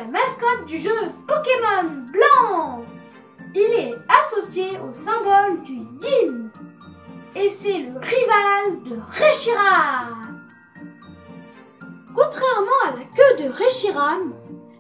la mascotte du jeu Pokémon Blanc. Il est associé au symbole du yin. Et c'est le rival de Reshiram. Contrairement à la queue de Reshiram,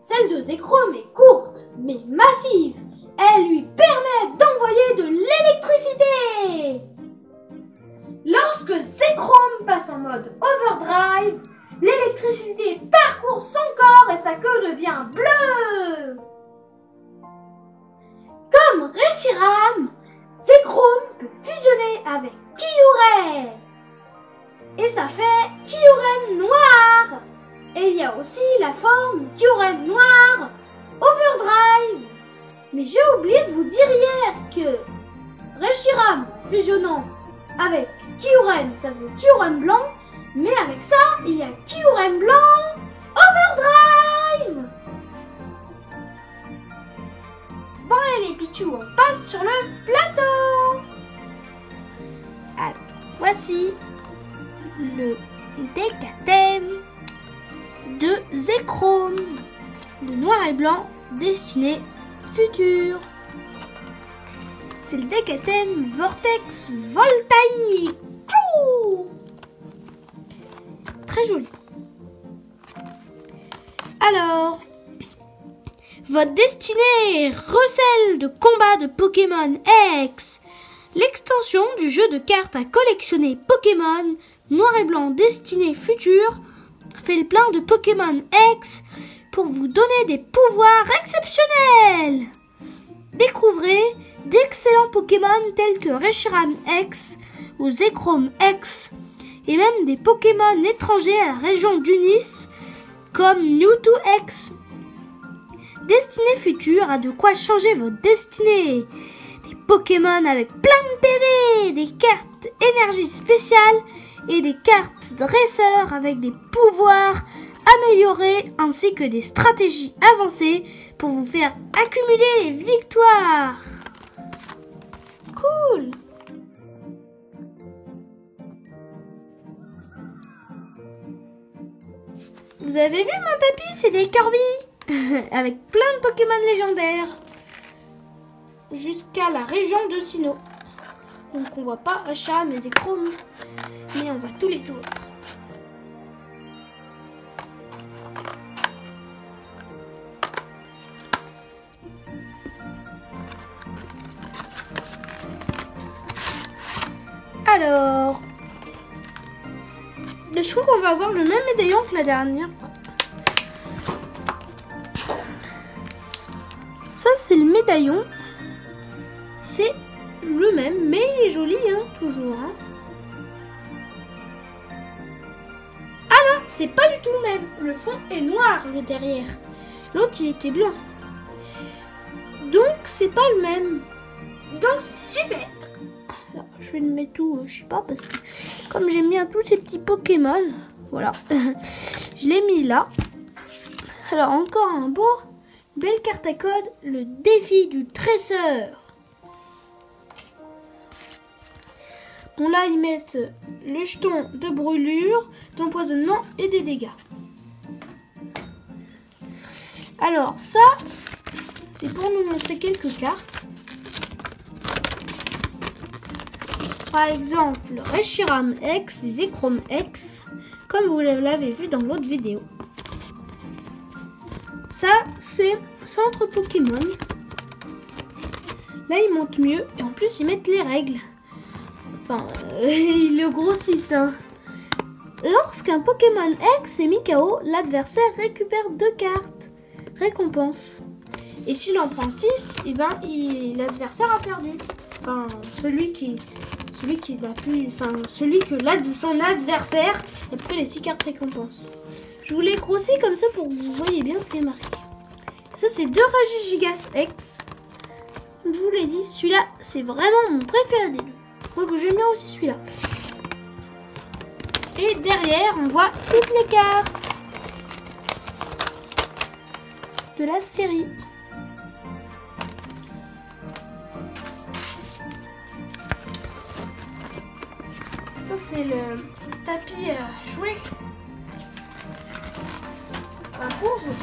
celle de Zekrom est courte mais massive. Elle lui permet d'envoyer de l'électricité. Lorsque Zekrom passe en mode overdrive, l'électricité parcourt son corps et sa queue devient bleue. Comme Reshiram, Zekrom peut fusionner avec Kyurem. Et ça fait Kyurem noir. Et il y a aussi la forme Kyurem noir overdrive. Mais j'ai oublié de vous dire hier que Reshiram fusionnant avec Kyurem, ça faisait Kyurem blanc. Mais avec ça, il y a Kyurem blanc overdrive. Bon allez les pichous, on passe sur le plateau. Alors, voici le deck à thème de Zekrom, le noir et blanc destiné futur. C'est le deck à thème Vortex Voltaïque. Très joli. Alors, votre destinée recèle de combat de Pokémon X, l'extension du jeu de cartes à collectionner Pokémon noir et blanc destiné futur, fait le plein de Pokémon X pour vous donner des pouvoirs exceptionnels. Découvrez d'excellents Pokémon tels que Reshiram X ou Zekrom X et même des Pokémon étrangers à la région d'Unis comme Mewtwo X. Destinée future a de quoi changer votre destinée. Des Pokémon avec plein de PV, des cartes énergie spéciale et des cartes dresseurs avec des pouvoirs améliorés ainsi que des stratégies avancées pour vous faire accumuler les victoires. Cool! Vous avez vu mon tapis, c'est des Kirby avec plein de Pokémon légendaires jusqu'à la région de Sinnoh. Donc on voit pas Reshiram et Zekrom, mais on voit tous les autres. Alors, je trouve qu'on va avoir le même médaillon que la dernière fois. Ça c'est le médaillon. C'est le même, mais il est joli, hein, toujours. Hein. Ah non, c'est pas du tout le même. Le fond est noir, le derrière. L'autre, il était blanc. Donc, c'est pas le même. Donc, super. Alors, je vais le mettre tout, je sais pas, parce que comme j'aime bien tous ces petits Pokémon, voilà. Je l'ai mis là. Alors, encore un beau, belle carte à code, le défi du tresseur. Bon là ils mettent les jetons de brûlure, d'empoisonnement et des dégâts. Alors ça, c'est pour nous montrer quelques cartes. Par exemple, Reshiram X, Zekrom X, comme vous l'avez vu dans l'autre vidéo. Ça, c'est Centre Pokémon. Là, ils montent mieux et en plus, ils mettent les règles. Enfin, ils le grossissent. Hein. Lorsqu'un Pokémon X est mis KO, l'adversaire récupère 2 cartes. Récompense. Et s'il en prend 6, eh ben, l'adversaire a perdu. Enfin, celui que son adversaire a pris les 6 cartes récompense. Je vous l'ai grossi comme ça pour que vous voyez bien ce qui est marqué. Ça, c'est 2 Regigigas X. Je vous l'ai dit, celui-là, c'est vraiment mon préféré des deux. Je crois que j'aime bien aussi celui-là. Et derrière, on voit toutes les cartes de la série. Ça, c'est le tapis jouet. Enfin, pour jouer.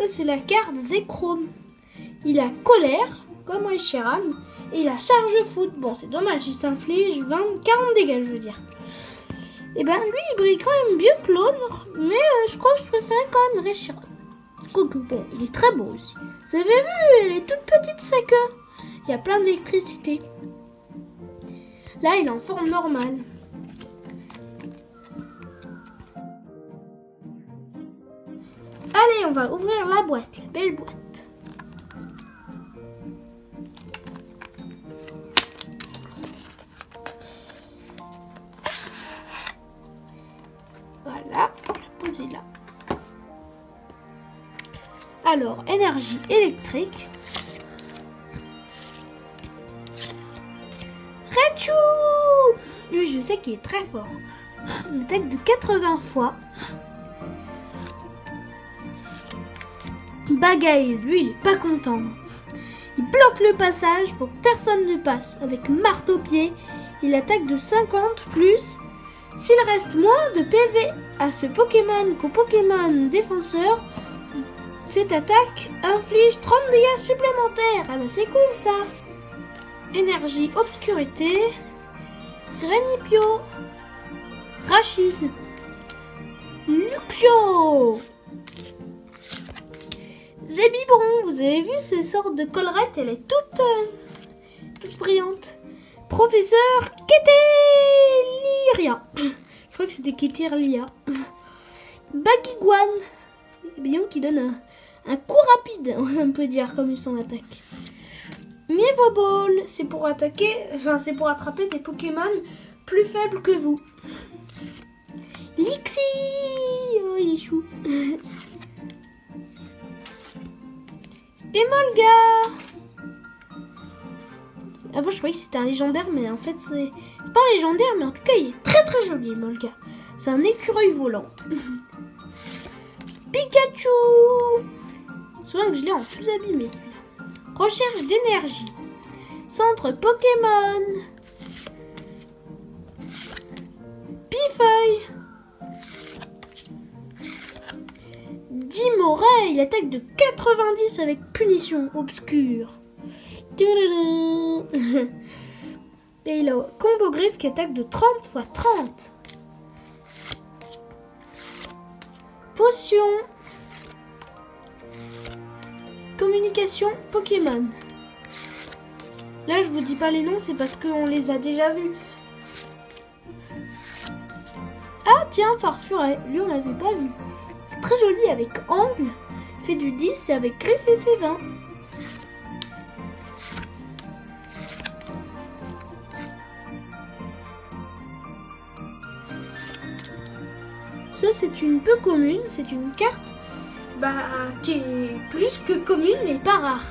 Ça, c'est la carte Zekrom. Il a colère, comme Reshiram, et il a charge foot. Bon, c'est dommage, il s'inflige 40 dégâts, je veux dire. Et ben, lui, il brille quand même mieux que l'autre, mais je crois que je préférais quand même Reshiram. Bon, il est très beau aussi. Vous avez vu, elle est toute petite sa queue. Il y a plein d'électricité. Là, il est en forme normale. Allez, on va ouvrir la boîte, la belle boîte. Voilà, je vais la poser là. Alors, énergie électrique. Raichu! Lui, je sais qu'il est très fort. Une attaque de 80 fois. Bagaille, lui, il est pas content. Il bloque le passage pour que personne ne passe. Avec marteau-pied, il attaque de 50 plus. S'il reste moins de PV à ce Pokémon qu'au Pokémon défenseur, cette attaque inflige 30 dégâts supplémentaires. Ah bah c'est cool ça. Énergie obscurité. Granipio. Rachid. Luxio. Zébibron, vous avez vu ces sortes de collerette, elle est toute brillante. Professeur Ketelia. Je crois que c'était Ketelia. Bagiguan. Billon qui donne un coup rapide, on peut dire, comme son attaque. Niveau Ball, c'est pour attaquer, enfin c'est pour attraper des Pokémon plus faibles que vous. Lixi. Oh, il est chou. Emolga. Avant je croyais que c'était un légendaire, mais en fait c'est pas un légendaire, mais en tout cas il est très très joli Emolga. C'est un écureuil volant. Pikachu. Souvent que je l'ai en plus abîmé. Recherche d'énergie. Centre Pokémon. Pifeuille. Dimoray, il attaque de 90 avec punition obscure. Et il a combo griffe qui attaque de 30 x 30. Potion. Communication Pokémon. Là, je vous dis pas les noms, c'est parce qu'on les a déjà vus. Ah, tiens, Farfuret. Lui, on l'avait pas vu. Très joli avec angle. Fait du 10 et avec griffe et fait 20. Ça, c'est une peu commune. C'est une carte qui est plus que commune, mais pas rare.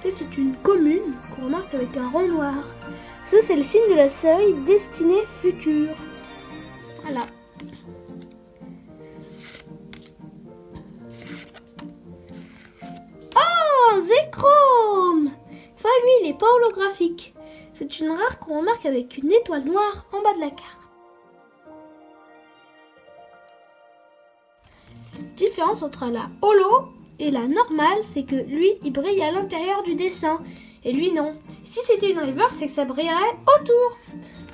Ça, c'est une commune qu'on remarque avec un rond noir. Ça, c'est le signe de la série Destinée Future. Voilà. Oh, Zekrom! Enfin, lui, il n'est pas holographique. C'est une rare qu'on remarque avec une étoile noire en bas de la carte. Différence entre la holo et la normale, c'est que lui, il brille à l'intérieur du dessin. Et lui, non. Si c'était une river, c'est que ça brillerait autour.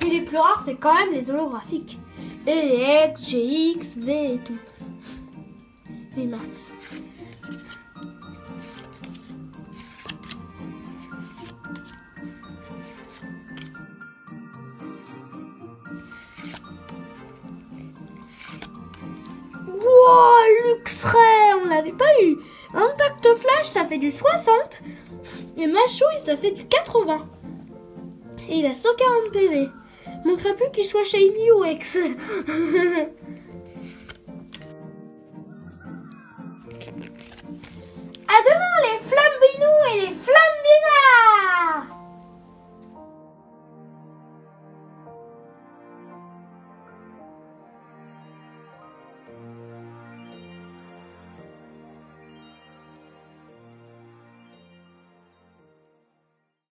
Mais les plus rares, c'est quand même les holographiques. Et les X, GX, V et tout. Les max. Wow, Luxray, on l'avait pas eu. Impact Flash, ça fait du 60. Et Machouille, ça fait du 80. Et il a 140 PV. Manquerait plus qu'il soit shiny ou X.